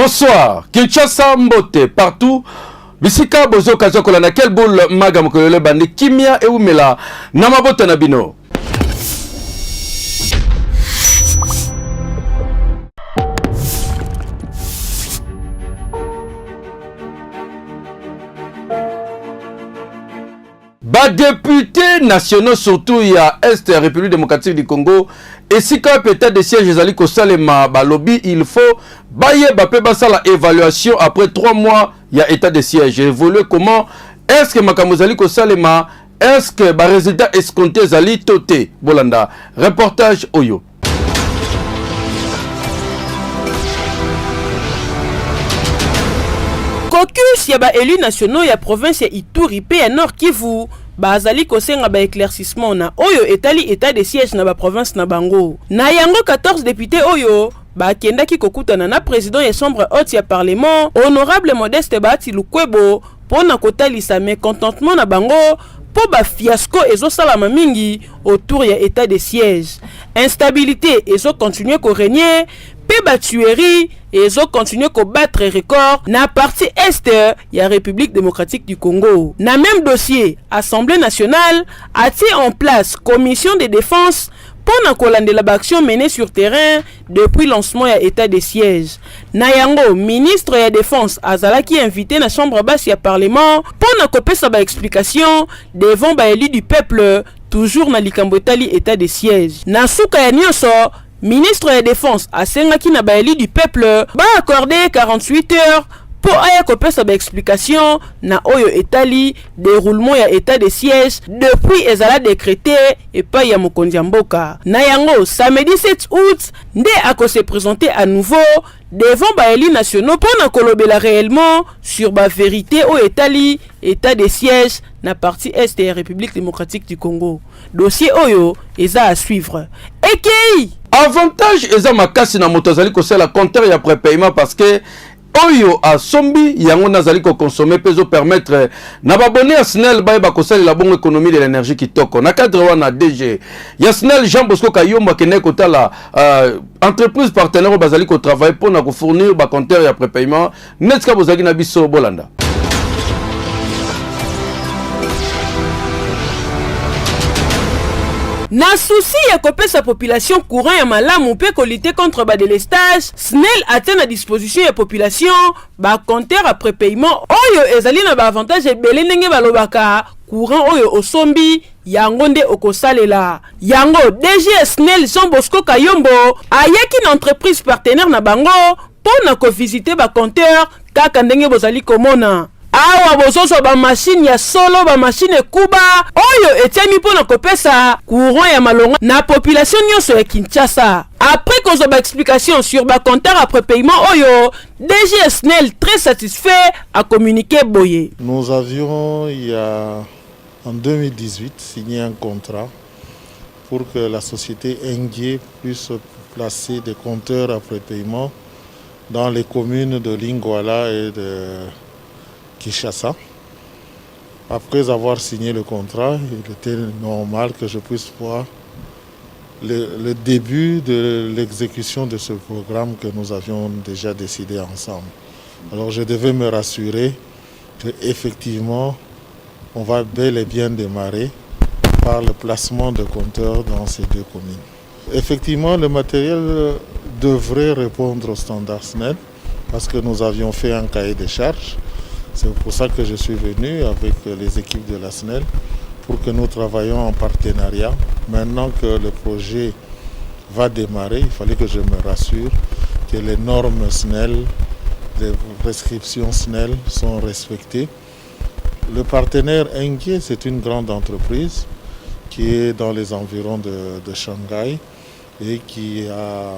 Bonsoir. Kinshasa Mbote partout. Bisika bozo kazokola na quel boule magam kolele bande kimia e umela na mabota na bino. Ba députés nationaux surtout il y a Est République démocratique du Congo et si quand peut-être des sièges ali ko salema ba lobby il faut baye ba pe ba sala évaluation après 3 mois il y a état de siège évoluer comment est-ce que makamozali ko salema est-ce que ba résultat escompté zali toté bolanda reportage oyo. Caucus ya ba élus nationaux ya province ya Ituri pe ya Nord Kivu bazali kosenga ba éclaircissement na oyo etali état de siège na ba province na bango. Na yango 14 députés oyo ba kendaki kokutana na président ya chambre haute ya parlement honorable Modeste Bahati Lukwebo pona kotalisa mécontentement na bango po ba fiasco ezosalama mingi autour ya état de siège. Instabilité ezo continuer ko régner pe ba tuerie ezo continuer ko battre record na partie est ya République démocratique du Congo. Na même dossier, Assemblée nationale a mis en place commission de défense pour na kolandela l'action menée sur terrain depuis lancement ya état de siège. Na yango ministre ya défense azalaki invité na chambre basse ya parlement pour na kopesa ba explication devant ba élu du peuple toujours na likambo etali état de siège. Na suka ya nyonso ministre de la Défense a sengaki na ba élu du peuple ba accordé 48 heures pour aya kopesa ba explication na oyo etali déroulement ya état de siège depuis ezala décrété et pas ya mokonzi ya mboka. Na yango samedi 7 août nde ako se présenter à nouveau devant ba élu nationaux pour na kolobela réellement sur ba vérité o etali état de siège na partie est de la République démocratique du Congo. Dossier oyo eza à suivre. Ekei Avantage eza makasi na motozali ko sala compteur ya prépaiement parce que oyo a sombi yango nazali ko consommer pezo permettre na babonné à SNEL ba ko sala la bonne économie de l'énergie kitoko na cadre wana DG ya SNEL Jean Bosco Kayomba kene ko tala entreprise partenaire bazali ko travailler pour na ko fournir ba compteur ya prépaiement netka bozaki na biso bolanda. Na souci ya kopesa population courant ya malamu pe ko lutter contre ba délestage, SNEL atteint à disposition ya population ba compteur à prépaiement oyo ezali na ba avantage ebele ndenge balobaka courant oyo osombi yango nde okosalela. Yango DG SNEL Jean Bosco Kayombo ayaki na entreprise partenaire na bango pona ko visiter ba compteur kaka ndenge bozali komona. Awa bozoso ba machine ya solo ba machine kuba oyo etiami pona kopesa courant ya malonga na population nyonso ya Kinshasa. Après qu'on ba explication sur ba compteur après paiement oyo, DG SNEL très satisfait a communiqué boye. Nous avions en 2018 signé un contrat pour que la société Engie puisse placer des compteurs après paiement dans les communes de Lingwala et de Kinshasa. Après avoir signé le contrat, il était normal que je puisse voir le début de l'exécution de ce programme que nous avions déjà décidé ensemble. Alors je devais me rassurer qu'effectivement, on va bel et bien démarrer par le placement de compteurs dans ces deux communes. Effectivement, le matériel devrait répondre aux standards SNEL parce que nous avions fait un cahier de charges. C'est pour ça que je suis venu avec les équipes de la SNEL pour que nous travaillions en partenariat. Maintenant que le projet va démarrer, il fallait que je me rassure que les normes SNEL, les prescriptions SNEL sont respectées. Le partenaire Engie, c'est une grande entreprise qui est dans les environs de Shanghai et qui a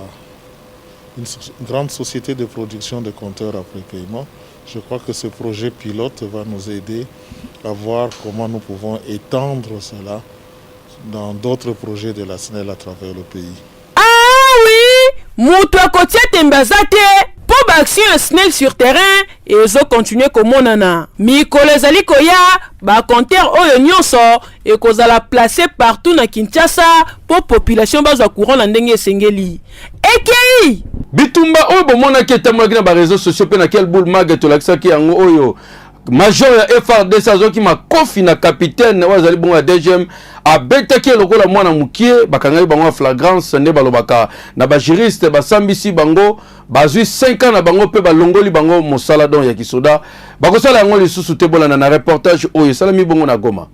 une grande société de production de compteurs après paiement. Je crois que ce projet pilote va nous aider à voir comment nous pouvons étendre cela dans d'autres projets de la SNEL à travers le pays. Ah oui, mutu akotia tembazate po ba action ya SNEL sur terrain ezo continuer komonana mikolo ezali koya ba compteur oyo nyonso ekozala placé partout na Kinshasa pour population bazwa courant na ndenge esengeli ekei bitumba oyo bomonaki etambolaki na bareseau sociaux mpe na quel boule mag tolakisaki yango oyo major ya FRDC azoki makofi na capitaine oyo azali bongo ya DGM abetaki lokola mwana mukie bakangaki bango ya flagrance nde balobaka na bajuriste basambisi bango bazwi 5 ans na bango mpe balongoli bango mosala don ya kisoda bakosala yango lisusu te bolanda na reportage oyo esalami bongo na Goma.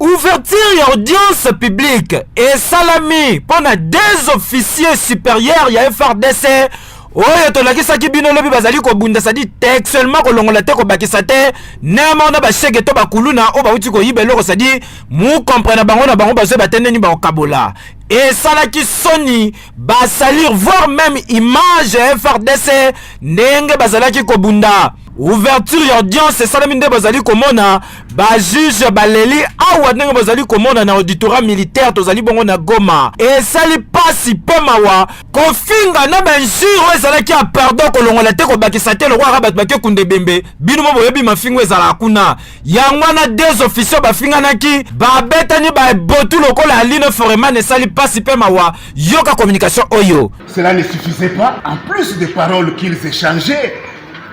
Ouverture et audience publique et salami pour des officiers supérieurs ya FRDC. Oyo tolakisa kibino lobi bazali ko bunda sadi textuellement ko longola te ko bakisa te nema na ba chege to bakuluna o ba uti ko yibelo ko sadi mu comprendre bango na bango bazwe batende ni ba kabola et salaki soni ba salir voir même image FRDC ndenge bazalaki ko bunda. Ouverture et audience salami nde bazali komona ba juge baleli awa ndenge bazali komona na auditorat militaire tozali bongo na Goma et sali pasi pemawa kofinga na benjiro ezalaki a pardon kolongola te ko bakisa te lokwa rabat bake kunde bembe bino mo boyebi mafingo ezala kuna yango na des officiers bafinganaki ba betani ba botu lokola aline foreman et sali pasi pemawa yoka communication oyo. Cela ne suffisait pas, en plus des paroles qu'ils échangeaient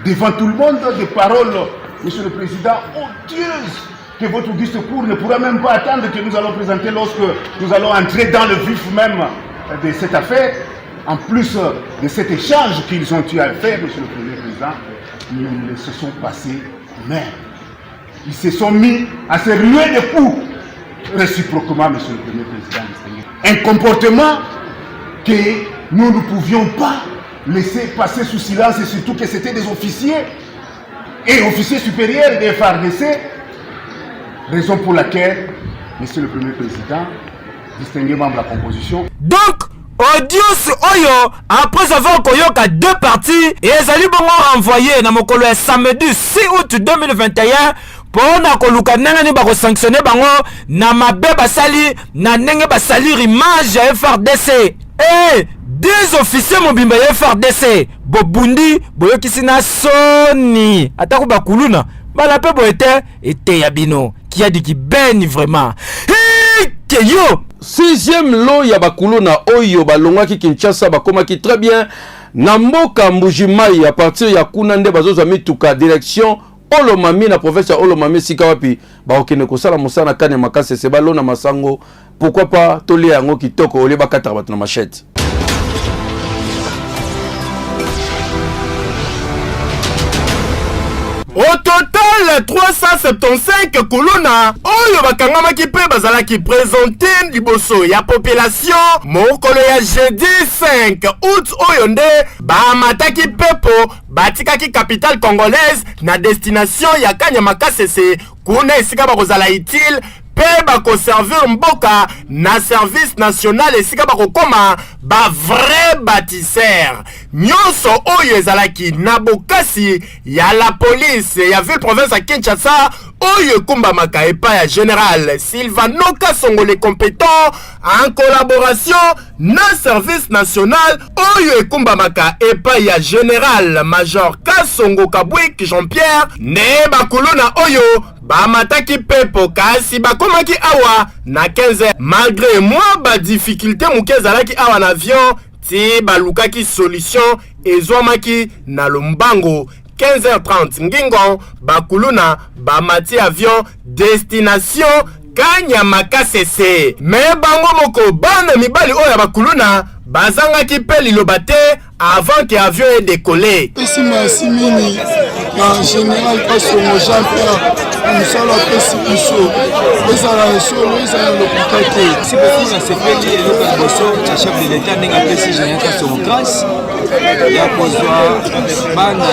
devant tout le monde, des paroles, Monsieur le Président, odieuses, que votre discours ne pourra même pas attendre que nous allons présenter lorsque nous allons entrer dans le vif même de cette affaire. En plus de cet échange qu'ils ont eu à faire, Monsieur le Premier Président, ils se sont passés main. Ils se sont mis à se ruer des coups réciproquement, Monsieur le Premier Président. Un comportement que nous ne pouvions pas laisser passer sous silence, et surtout que c'était des officiers et officiers supérieurs des FARDC, raison pour laquelle, Monsieur le Premier Président, distingué membre de la composition. Donc, audience oyo, après avoir koyoka deux parties, et ezali bongo envoyé na mokolo ya samedi 6 août 2021, pour na koluka nanga ni bako sanctionner bango na mabe basali na nenge basali image ya FARDC. Des officiers mobimba ya FARDC bobundi boyokisi na soni atako bakuluna bala pe boete ete ya bino qui a dit qui baigne vraiment que yo 6e lot ya bakuluna oyo balongwaki Kinshasa bakomaki très bien na mboka Mbujimai à partir ya kuna nde bazozwa mituka direction Olomami na province ya Olomami sika wapi baokene kosala mosana kane makase se balona masango pourquoi pas tolia yango kitoko ole bakata bato na machette. Au total, 375 kolona oyo bakangamaki pe bazalaki présenté liboso ya population mokolo ya jeudi 5 août oyo nde bamataki pepo batikaki capitale congolaise na destination ya Kanyamakasese kuna esika bakozala utile pe bakoservir mboka na service national esika bakokoma ba vrai bâtisseur nyonso oyo ezalaki na bokasi ya la police ya ville province ya Kinshasa oyo ekumbamaka epai ya général Silvano Kasongo compétent en collaboration na service national oyo ekumbamaka epai ya général major Kasongo Kabwik Jean-Pierre ne bakuluna oyo bamataki pepo kasi bakomaki awa na 15h malgré moi ba difficulté muke ezalaki awa na avion ti balukaki solution ezwamaki na lombango 15h30 ngingo bakuluna bamati avion destination Kanyamakasese me bango moko bana mibali oyo bakuluna bazangaki pe liloba te avant que avion ait décollé. Ici merci mini en général Kasongo Jean-Pierre nous allons passer ici les arrêts solo ils ont le contacter si beaucoup na sepeli et le bosso cha chef de l'état n'enga pesi Jean Kasongo grâce ya kozwa bana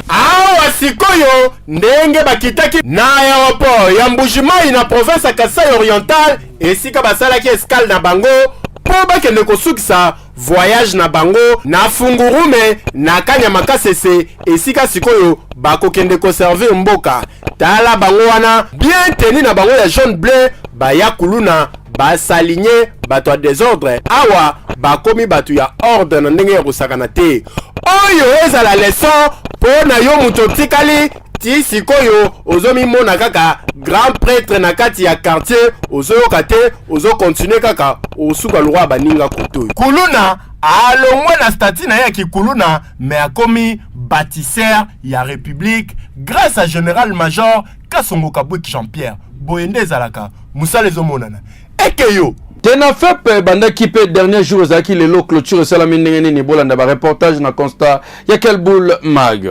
awa sikoyo ndenge bakitaki na aéroport ya Mbujimai na province ya Kasai Oriental esika basalaki escale na bango po bakende kosukisa voyage na bango na fungurume na Kanyamakasese esika sikoyo bakokende koservir mboka tala bango wana bien teni na bango ya jaune bleu baya kuluna basaligné bato ya désordre awa bakomi bato ya ordre na ndenge ya kosakana te oyo ezala leson mpo na yo moto tikali ti sikoyo ozomimona kaka grand prêtre na kati ya quartier ozoyoka te ozokontinue kaka osuka lokwa baninga koto kuluna alongwe na stati na ye ya kikuluna me akomi bâtisseur ya république grâce à général major Kasongo Kabwik Jean-Pierre boyende ezalaka musala ezomonana ekeyo tena fep bandaki pe dernier jour ezalaki lelo clôture esalami ndenge nini bolanda bareportage na constat ya Kelboul Mag.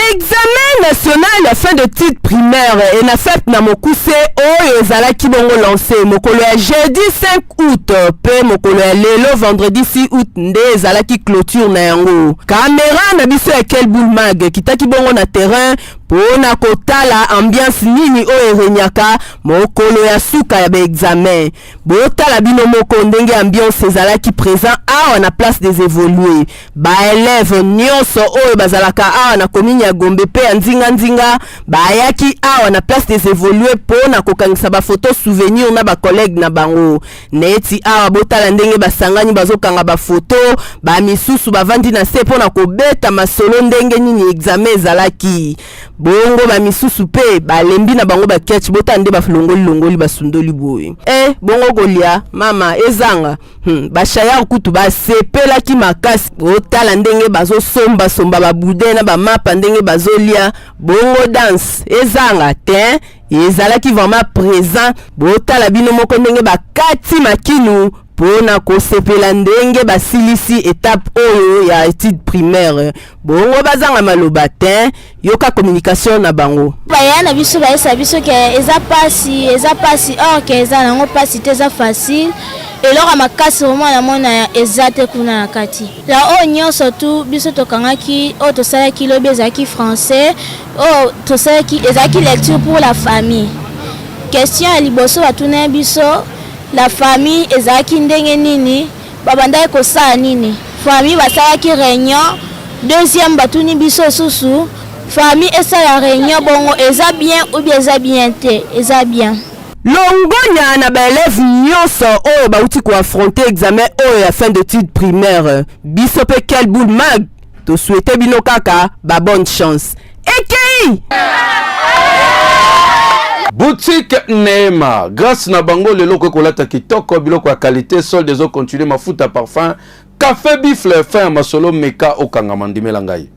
Examen national fin de titre primaire et na fête na mokuse oyo ezalaki bongo lancé mokolo ya jeudi 5 août pe mokolo ya lelo vendredi 6 août nde ezalaki clôture na yango. Caméra na biso ya Kelboul Mag kitaki bongo na terrain pona kotala ambiance nini oyo erenyaka mokolo ya suka ya examen. Botala bino moko ndenge ambiance ezalaki présent awa na place des évolués. Ba élèves nyonso oyo bazalaka awa na commune ya Gombe pe ya nzinga bayaki awa na place des évolués pona kokangisa ba photo souvenir na ba collègue na bango. Neti awa botala ndenge basangani bazokanga ba photo ba misusu bavandi na se pona kobeta masolo ndenge nini examen ezalaki. Bongo ba misusu pe balembi na bango ba ketch botande ba longoli basundoli boye. Bongo golia mama ezanga ba shaya kutu ba sepela ki makasi botala ndenge bazo somba ba bude na ba mapa ndenge bazolia bongo dance ezanga te ezalaki vraiment présent botala bino moko ndenge ba kati makinu pona kosepela ndenge basilisi étape oyo ya étude primaire bongo bazanga maloba te yoka communication na bango bayana biso baesa biso ke eza pasi or ke eza nango pasi te eza facile eloko makasi vraiment na mona eza te kuna na kati la o nyonso tu biso tokangaki o tosalaki lobi ezalaki français o tosalaki ezalaki lecture pour la famille question ya liboso batuna biso la famille ezalaki ndenge nini babandaki kosala nini famille basalaki réunion deuxième batuni biso susu famille esala réunion bongo eza bien ou bien eza bien te eza bien longonya na baélève nyonso oyo bauti ko affronter examen oyo ya fin d'études primaire biso pe Kelboul Mag to souhaiter bino kaka ba bonne chance ekei Boutique Neema, grâce na bango lelo ko kolata kitoko biloko ya qualité solde zo continuer mafuta parfum café bifle fin masolo meka okanga mandimela ngai.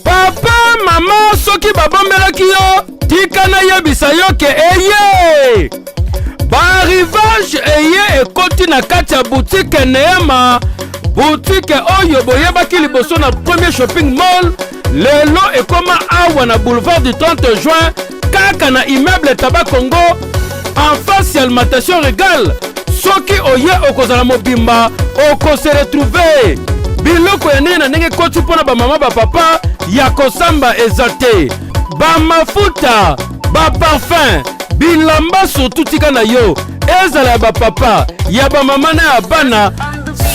Papa mama soki babombelaki yo tika na yebisa yo ke eye barrivage eye ekoti na kati ya boutique Neema. Boutique oyo boyebaki liboso na premier shopping mall lelo ekoma awa na boulevard du 30 juin kaka na immeuble Tabac Congo en face ya alimentation Régal. Soki oye okozala mobimba okose retrouver biloko ya nini na ndenge koti mpona bamama bapapa ya kosamba eza te bamafuta baparfum bilamba surtout tika na yo ezala ya bapapa ya bamama na ya bana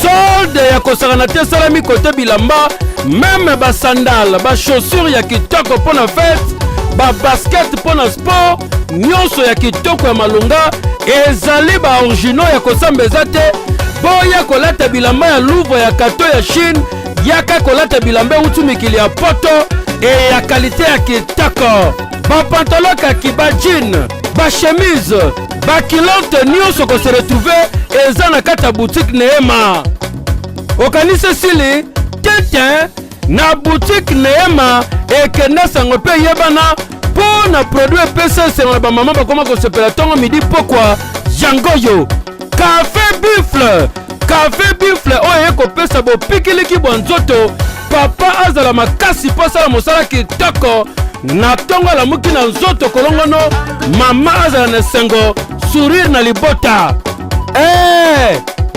solde ya kosakana te salami kote bilamba meme basandale bachaussure ya kitoko mpona fete babasket mpona sport nyonso ya kitoko ya malonga ezali baoriginaux ya kosamba eza te boya kolata bilamba ya Louvre ya kato ya Chine yaka kolata bilamba utu mikili ya poto e ya kalite ya kitoko bapantalon kaki bajin bachemise bakilote nyonso kose retrouve eza na kati ya boutique Neema. Okanise sili tete na boutique Neema ekende sango pe yebana po na produit PCS na ba mama bakoma ko sepela tongo midi pokwa jangoyo café bifle oyo ko pesa bo pikiliki bonzoto papa azala makasi posa la mosala kitoko na tongo la muki na nzoto kolongono mama azala na sengo sourire na libota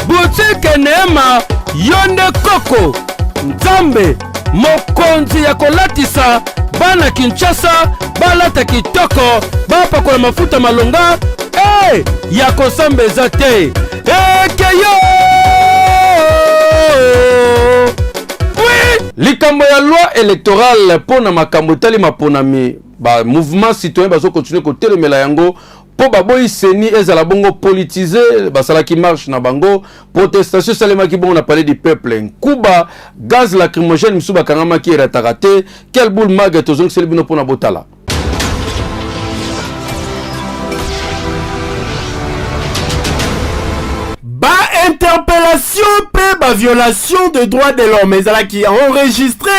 boutique Neema yonde koko nzambe mokonzi ya kolatisa bana Kinshasa balata kitoko bapakola mafuta malonga ya kosambeza te ekeyo likambo ya loi électorale pona makambo tali maponami ba mouvement citoyen bazo continuer ko telemela yango po baboyi seni ezala bongo politiser basalaki marche na bango protestation salemaki bongo na palais du peuple nkuba gaz lacrymogène misu bakangamaki erataka te quel boule mag tozongiseli bino pona botala. Interpellation pe violation de droits de l'homme ezalaki enregistré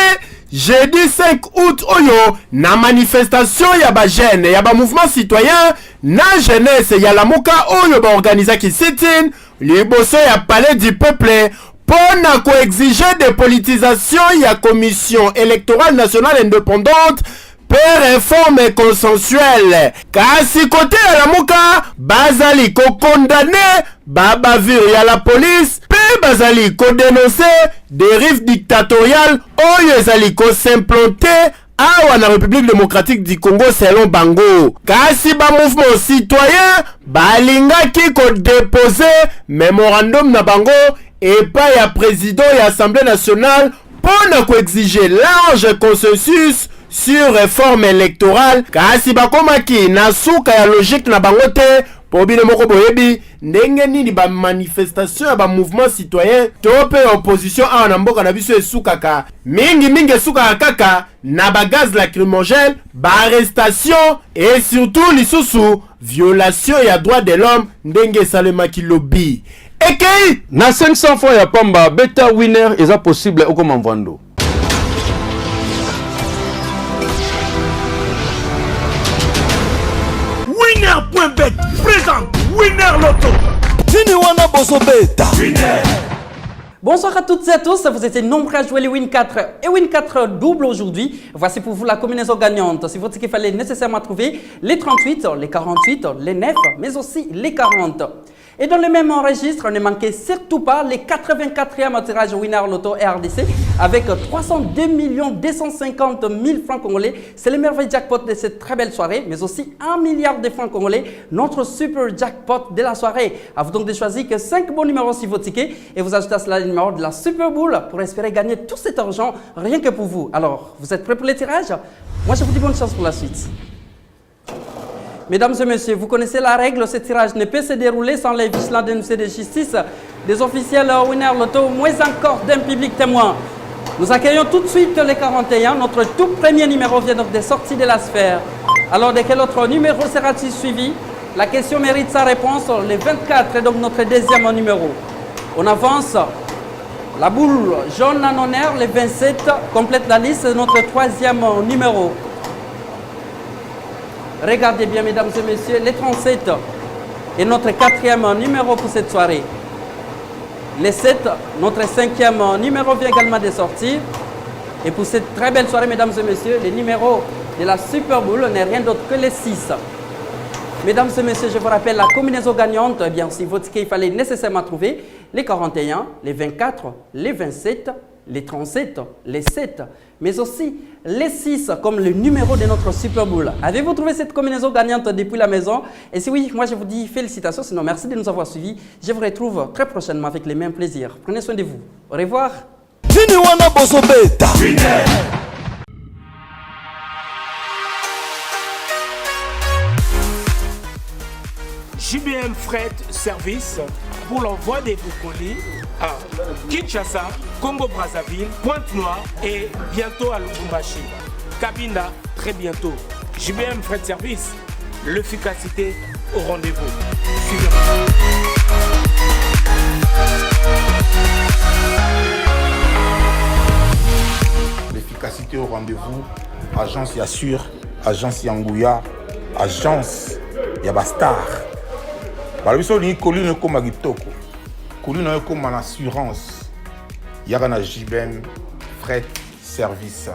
jeudi 5 août oyo na manifestation ya ba jeune ya ba mouvement citoyen na jeunesse ya lamuka oyo ba organisaki sit-in liboso ya palais du peuple pona ko exiger des politisations ya commission électorale nationale indépendante per réforme consensuelle. Kasi côté ya lamuka bazali ko condamner babavure ya la police pe bazali ko dénoncer dérive dictatoriale oyo ezali ko s'implanter awa na République démocratique du Congo selon bango. Kasi ba mouvement citoyen balingaki ko déposer mémorandum na bango epa ya président ya Assemblée nationale pona ko exiger large consensus sur réforme électorale. Kasi bakomaki na suka ya logique na bango te po bino moko boyebi ndenge nini ba manifestation ya ba mouvement citoyen to pe opposition a na mboka na biso esukaka mingi esukaka kaka na ba gaz lacrymogène, ba arrestation et surtout lisusu violation ya droit de l'homme ndenge salemaki lobby. Ekei na 500 fois ya pamba beta winner eza possible okoma mvando. Winner.bet présente Winner Loto. Bonsoir à toutes et à tous, vous étiez nombreux à jouer les Win 4 et Win 4 double aujourd'hui. Voici pour vous la combinaison gagnante. Si vous dites qu'il fallait nécessairement trouver les 38, les 48, les 9, mais aussi les 40. Et dans le même registre, ne manquez surtout pas les 84e tirage Winner Loto RDC avec 302 250 000 francs congolais. C'est le merveilleux jackpot de cette très belle soirée, mais aussi 1 milliard de francs congolais, notre super jackpot de la soirée. À vous donc de choisir que 5 bons numéros sur vos tickets et vous ajoutez à cela le numéro de la Super Bowl pour espérer gagner tout cet argent rien que pour vous. Alors, vous êtes prêts pour les tirages? Moi, je vous dis bonne chance pour la suite. Mesdames et messieurs, vous connaissez la règle, ce tirage ne peut se dérouler sans les vigilants dénoncés de justice, des officiels Winner Loto, moins encore d'un public témoin. Nous accueillons tout de suite les 41. Notre tout premier numéro vient donc des sorties de la sphère. Alors, de quel autre numéro sera-t-il suivi? La question mérite sa réponse. Le 24 est donc notre deuxième numéro. On avance. La boule jaune en honneur, le 27, complète la liste de notre troisième numéro. Regardez bien, mesdames et messieurs, les 37 est notre quatrième numéro pour cette soirée. Les 7, notre cinquième numéro vient également de sortir. Et pour cette très belle soirée, mesdames et messieurs, le numéro de la Super Bowl n'est rien d'autre que les 6. Mesdames et messieurs, je vous rappelle la combinaison gagnante. Eh bien, si votre ticket, il fallait nécessairement trouver les 41, les 24, les 27, les 37, les 7, mais aussi les 6 comme le numéro de notre Super Bowl. Avez-vous trouvé cette combinaison gagnante depuis la maison? Et si oui, moi je vous dis félicitations, sinon merci de nous avoir suivis. Je vous retrouve très prochainement avec les mêmes plaisirs. Prenez soin de vous. Au revoir. JBM Fret Service pour l'envoi des vos colis à Kinshasa, Congo-Brazzaville, Pointe-Noire et bientôt à Lubumbashi. Cabinda, très bientôt. JBM Fret Service, l'efficacité au rendez-vous. Suivez-moi. L'efficacité au rendez-vous, agence Yassure, agence Yangouya, agence Yabastar. Balobiso ni colline comme kitoko. Colline comme en assurance. Yagana JBM Fret Service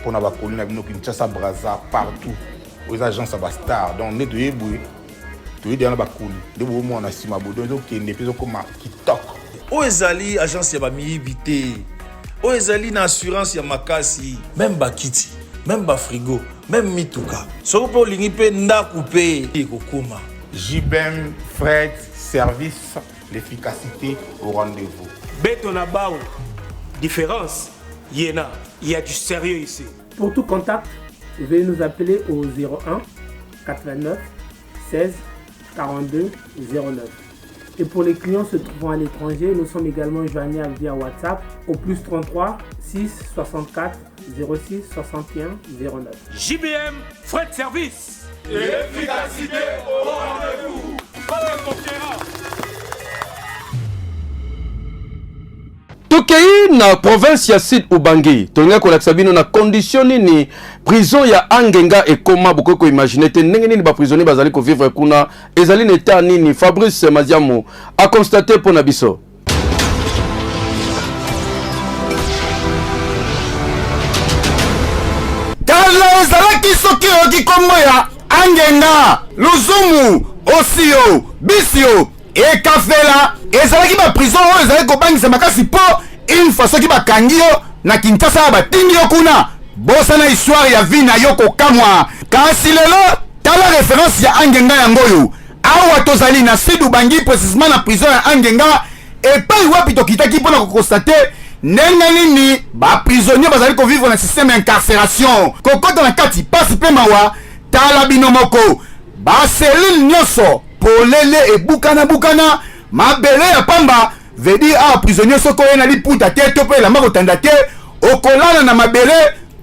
pour na ba colline bino Kinshasa Brazza partout aux agences Yabastar. Donc ne doyez boué. Tu es dans ba colline. De bo mo na sima bodo donc ne peso comme kitoko. Oezali agence ya ba miyibité. Oezali na assurance ya makasi même bakiti. même ba frigo, même mituka. Soko po lingi pe ndaku pe ekokoma. JBM Fret Service, l'efficacité au rendez-vous. Betonabao, différence, Yéna, il y a du sérieux ici. Pour tout contact, veuillez nous appeler au 01 89 16 42 09. Et pour les clients se trouvant à l'étranger, nous sommes également joignables via WhatsApp au plus 33 6 64 06 61 09. JBM Fret Service. L'efficacité au rendez-vous. tokei na province ya Sud Ubangi tolinga kolakisa bino na condition nini prison ya Angenga ekoma bokoko imaginer te ndenge nini ba prisonnier bazali ko vivre kuna ezali na état nini. Fabrice Madiamo a constaté pour na biso. Kala ezalaki soki oki kombo ya Angenga, Luzumu, Osio, Bisio et Kafela ezalaki ba prison oyo ezalaki kobangisa makasi po une fois soki bakangi yo na Kinshasa batindi yo kuna bosana histoire ya vie na yo kokamwa. Kasi lelo tala référence ya Angenga yango yo awa tozali na Sud Ubangi, précisément na prison ya Angenga epai wapi tokitaki mpona kokonstate ndenge nini ba prisonnier bazali ko vivre na système incarcération kokota na kati pasi pe mawa. Tala bino moko ba cellule nyonso polele e bukana mabele ya pamba vedi a prisonnier soko ye na liputa te to pe la mako tanda te okolala na mabele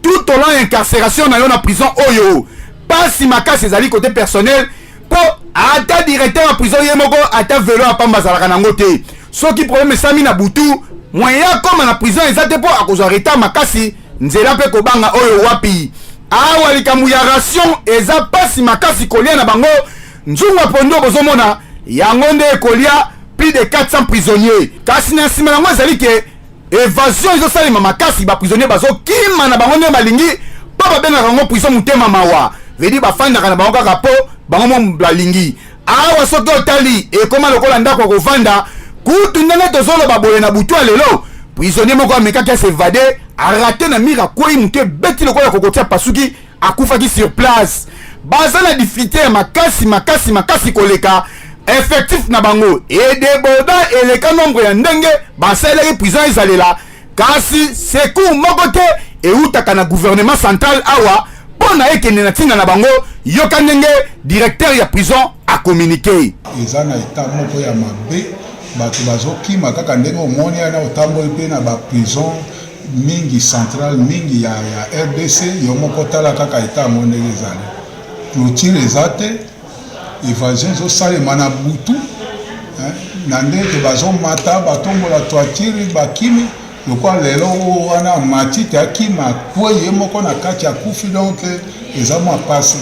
tout au long incarcération na yo na prison oyo. Pasi makasi ezali côté personnel po ata directeur ya prison ye moko ata velo ya pamba zalaka nango te. Soki problème sami na butu moyen koma na prison ezate po akozwa reta makasi nzela pe kobanga oyo wapi. Awa likambu ya ration eza pasi makasi kolia na bango nzunga pondo bozomona yango nde ekolia plus de 400 prisonniers. Kasi na nsima yango ezali ke évasion ezosalema makasi ba prisonnier bazokima na bango nde balingi po babengaka yango prison motema mawa vedi bafandaka na bango kaka po bango mo balingi. Awa soki otali ekoma lokola ndako ya kovanda kutu ndenge tozoloba boye na butu ya lelo prisonnier moko amekaki asevade arate na mira kwei mutu ebeti lokola kokotia pasuki akufaki sur place. Baza na difficulté ya makasi koleka effectif na bango edeboda eleka nombre ya ndenge basalaki prison ezalela. Kasi secours moko te eutaka na gouvernement central awa mpona ekende na ntina na bango yoka ndenge directeur ya prison akommunike. Eza na etat moko ya mabe bato bazokima kaka ndenge omoni ana otamboli mpe na baprison mingi central mingi ya RDC yo moko tala kaka etat yango ndenge ezali. Clôture eza te, évasion ezosalema na butu na ndenge bazomata batombola toiture bakimi lokwa lelo wana matite akima kwe ye moko na kati akufi. Donc eza mwa pasi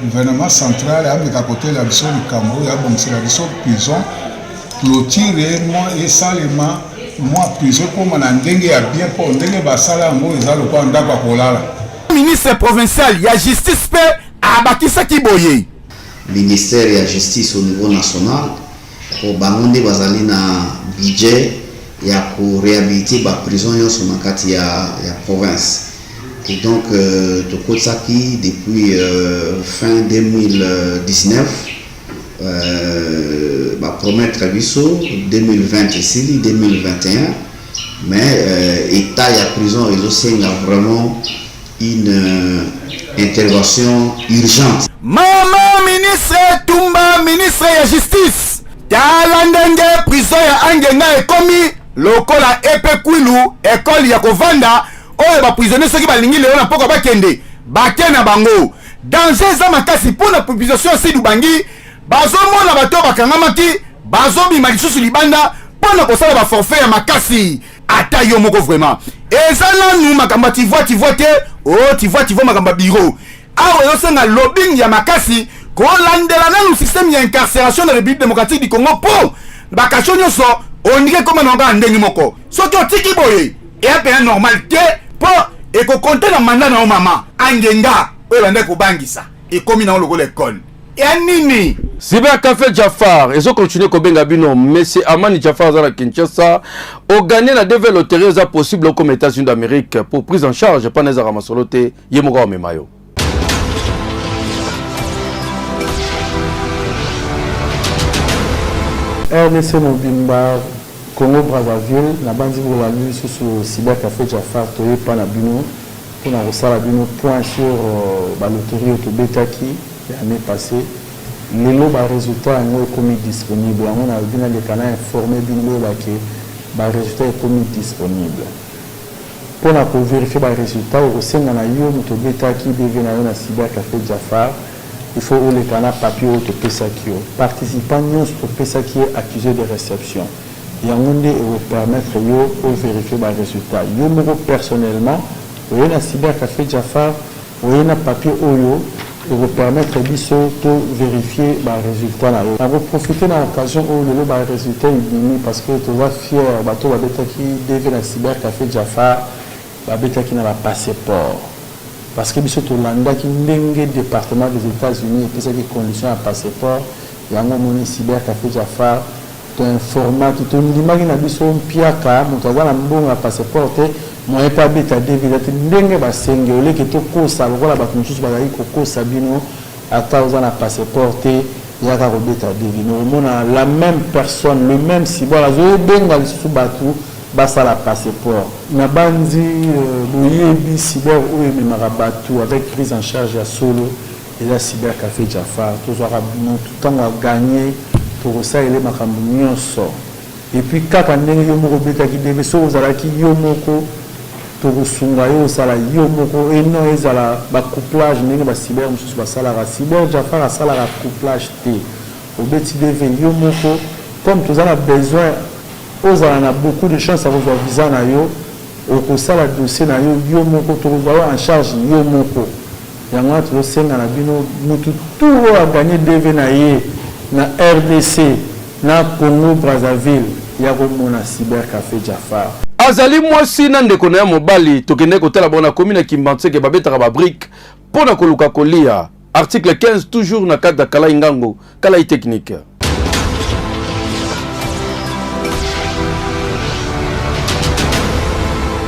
gouvernement central ameka kotela biso likambo ya bomisela biso prison clôture moi esalema moi prison koma na ndenge ya bien po ndenge basala yango eza lokwa ndako ya kolala. Ministre provincial ya justice pe abakisaki boye. Ministère ya justice au niveau national pour bangonde bazali na budget ya pour réhabiliter ba prison nyonso na kati ya province. Et donc tokosaki depuis fin 2019 va promettre biso 2020 ici 2021 mais état ya prison ezosenga vraiment une intervention urgente. Mama ministre Tumba, ministre ya justice tala ndenge prison ya Angenga ekomi lokola epe kwilu ekole ya kovanda oyo ba prisonnier soki balingi lelo na poko bakende bakena bango danger za makasi mpona population Sud Ubangi bazomona bato bakangamaki bazobima lisusu libanda mpona kosala ba forfait ya makasi ata yo moko vraiment eza nanu makambo tivoi te tivoi makambo biro awa ezosenga lobbying ya makasi kolandela nanu système ya incarcération na République démocratique du Congo po bakasho nyonso ondike koma nonga ndenge moko soki otiki boye eapena normal te po ekokonte na manda na o mama Angenga oyo banda kobangisa ekomi na lokola ekole ya nini Cyber Café Jafar, ils ont continué à benga bino, mais c'est Amani Jafar à Kinshasa, au gagné la devait loterie possible comme États-Unis d'Amérique pour prise en charge par les Aramasolote, Yemoga Memayo. RDC Mobimba, Congo Brazzaville, la bande pour la nuit sur Cyber Café Jafar, Toye Panabino, pour la Rosalabino, point sur la loterie Autobetaki, l'année passée. Les lots de résultats sont disponibles. On a vu les canaux informés que les résultats sont disponibles. Pour vérifier les résultats, au sein de la Autobetaki, de Cyber Café Jafar, il faut que les canaux papier au Pesaki. Participants au Pesaki accusés de réception. Et on va permettre de vérifier les résultats. Yo personnellement, vous avez un Cyber Café Jafar, vous avez un papier Oyo. Et vous permettre de vérifier les résultats. On va profiter de l'occasion où les résultats sont parce que tu vas fier de la Cyber Café Jafar, qui n'a pas passeport. Parce que tu as un département des États-Unis et qui conditions à passeport. Il y a un Cyber Café Jafar, tu as un format qui te dit que tu as un piaka, tu as un bon passeport. Moi, je pas bête à dévider. Ndenge ba senge ole que to kosa lokola ba kunchusu ba yi kokosa bino ata ozana passeport ya ka robeta dévider. On a la même personne, le même cibola zo benga lisusu batu basa la passeport. Na bandi boyebi cyber ou me marabatu avec prise en charge à solo et la Cyber Café Jafar. Tous aura tout temps à gagner pour ça il est makambu nyonso. Et puis kaka ndenge yo moko beta ki deve so ozala ki yo moko tokosunga yo osala yo moko eno ezala bacouplage ndenge bacyber mosusu basalaka cyber Jafar asalaka couplage te obeti deve yo moko comme tozala besoin ozala na beaucoup de chance akozwa visa na yo okosala dossier na yo yo moko tokozwa yo en charge yo moko yango wana tozosenga na bino mutu tout oyo aganye deve na ye na RDC na Congo Brazzaville ya komona Cyber Café Jafar. Azali mwasi na ndeko na ya mobali tokende kotala bona komina Kimbantseke babetaka ba brique pona koluka kolia. Article 15 toujours na cadre kala ingango kala technique.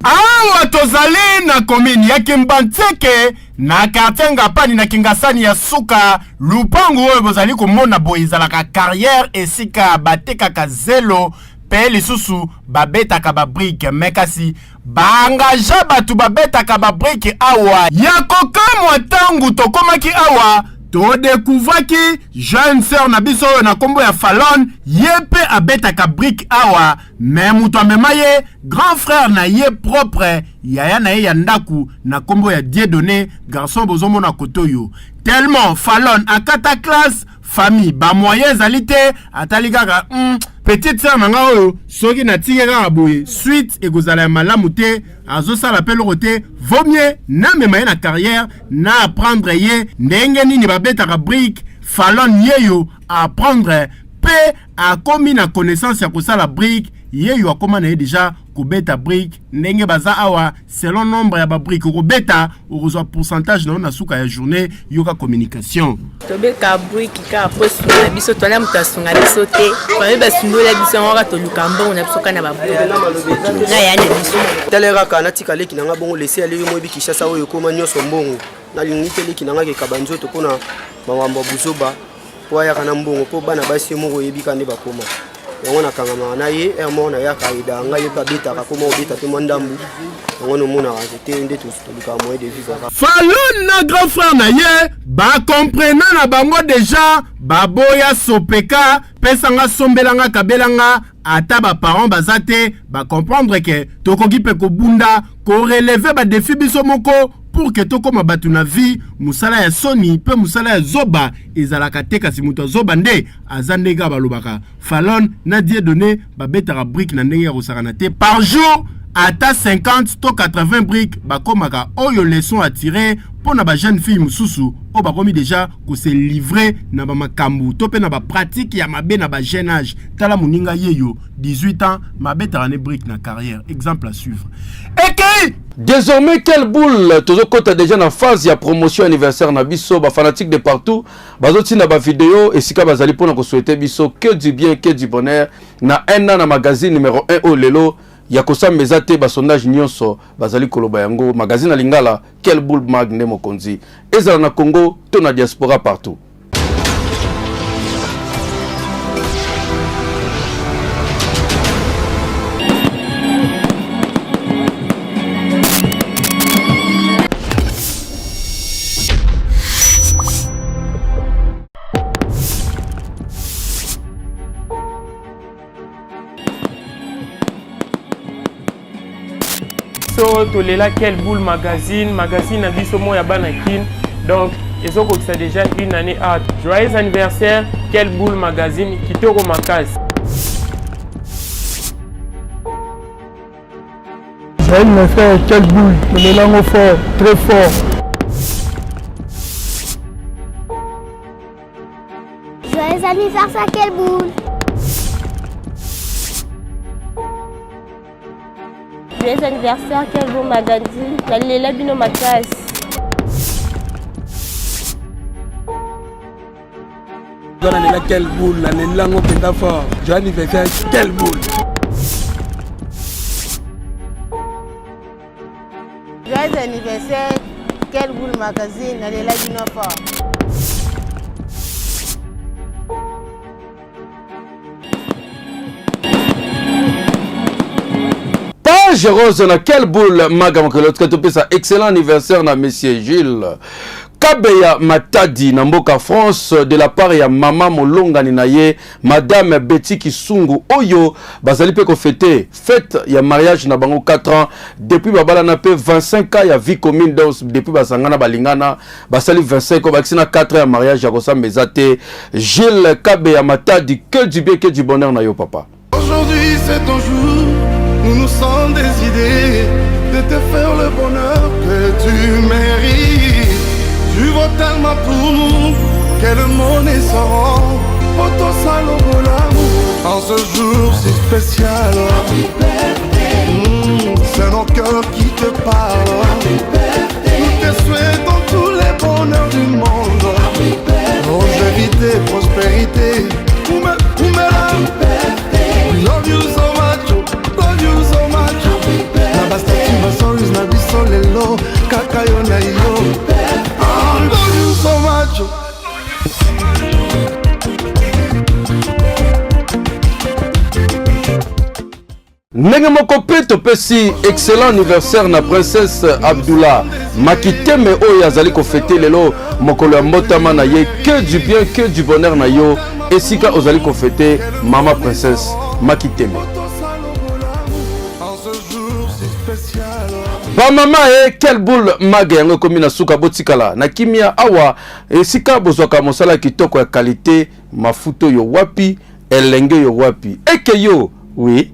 Awa tozali na komini ya Kimbantseke na quartier Ngapani na Kingasani ya Suka lupango oyo bozali komona boyizalaka carrière esika batekaka zelo pe lisusu babetaka ba brique mekasi baangaja batu babetaka ba brique awa ya kokamwa tangu tokomaki awa to découvraki jeune sœur na biso na kombo ya Fallon yepe abetaka brique awa mais mutu amemaye grand frère na ye propre yaya na ye ya ndaku na kombo ya Dieudonné garçon bozomo na kotoyo tellement Fallon akata classe famille ba moyens alite atalikaka petite sœur nanga oyo soki na tingeka boye suite ekozala ya malamu te azosala pe lorote vaut mieux na mema ye na carrière na apprendre ye ndenge nini babetaka brique Fallon yeyo apprendre pe akomi na connaissance ya kosala brique yeyo akoma na ye déjà kobeta brique ndenge baza awa selon nombre ya ba brique kobeta okozwa pourcentage na suka ya journée yoka communication tobeka brique ka poste na biso tona mutasunga biso te ba basundola biso ngaka toluka mbongo na biso kana ba brique na yana biso telera kana tikaleki nanga bongo lesi ali yo mobi Kinshasa oyo koma nyoso mbongo na lingiteleki nanga ke kabanzo to pona bawamba buzoba waya kana mbongo po bana basi moko yebika ne bakoma yango na kangama na ye ermo na ya kaida ngai pa bita ka koma obita te mondambu yango no mona te nde to luka moye de vivre. Fallon na grand frère na ye ba comprendre na bango déjà baboya sopeka pesanga sombelanga kabelanga ata ba parents bazate ba comprendre que tokoki pe ko bunda ko relever ba défi biso moko pour que to koma batu na vie musala ya soni pe musala ya zoba ezalaka te kasi muto zoba nde azandega balobaka Fallon na Dieudonné babetaka brique na ndenge ya kosakana te par jour ata 50 to 80 briques bakomaka oyo leçon à tirer pour na ba jeune fille mususu o bakomi déjà ko se livrer na ba makambu to pe na ba pratique ya mabe na ba jeune âge tala muninga yeyo 18 ans mabe tarane brique na carrière exemple à suivre. Et désormais quelle boule toujours côté déjà na phase ya promotion anniversaire na biso ba fanatique de partout bazoti na ba vidéo et sika bazali pona ko souhaiter biso que du bien que du bonheur na un an na magazine numéro 1 au lelo ya kosambeza te ba sondage nyonso bazali koloba yango magazine lingala quelle boule magne mokonzi ezala na Congo to na diaspora partout. Tolela quelle boule magazine à biso ya banakin donc ils ont ça déjà une année à joyeux anniversaire quelle boule magazine kitoko makasi. Joyeux anniversaire quelle boule le langue fort très fort. Joyeux anniversaire quelle boule. Joyeux anniversaire, quel beau magazine. La bino makas. Quelle boule, la langue penda fort. Joyeux anniversaire, quelle boule. Joyeux anniversaire, quelle boule magazine. La bino fort. Page rose na quelle boule magam que l'autre côté ça excellent anniversaire na monsieur Gilles Kabeya Matadi na mboka France de la part ya mama molonga ni naye madame Betty Kisungu oyo bazali pe ko fêter fête ya mariage na bango 4 ans depuis babala na pe 25 ans ya vie commune donc depuis basangana balingana basali 25 ans bakina 4 ans ya mariage ya kosambeza te Gilles Kabeya Matadi que du bien que du bonheur na yo papa. Aujourd'hui c'est ton jour. Nous nous sommes décidés de te faire le bonheur que tu mérites. Tu vaux tellement pour nous que le monde est sans Poto salo l'amour. En ce jour si spécial, c'est nos cœurs qui te parlent. Nous te souhaitons tous les bonheurs du monde. Longévité, prospérité. We love you so much. Love you so much. Na bastati basoris na biso lelo kaka yo na yo. Love you so much. Ndenge moko pe topesi excellent anniversaire na princesse Abdullah Makiteme oyo azali ko fêter lelo mokolo ya mbotama na ye que du bien que du bonheur na yo esika ozali ko fêter mama princesse Makiteme. Ba mama quelle boule maga yango komi na suka botikala na kimia awa esika bozwaka mosala kitoko ya qualité mafuto yo wapi elenge yo wapi eke yo oui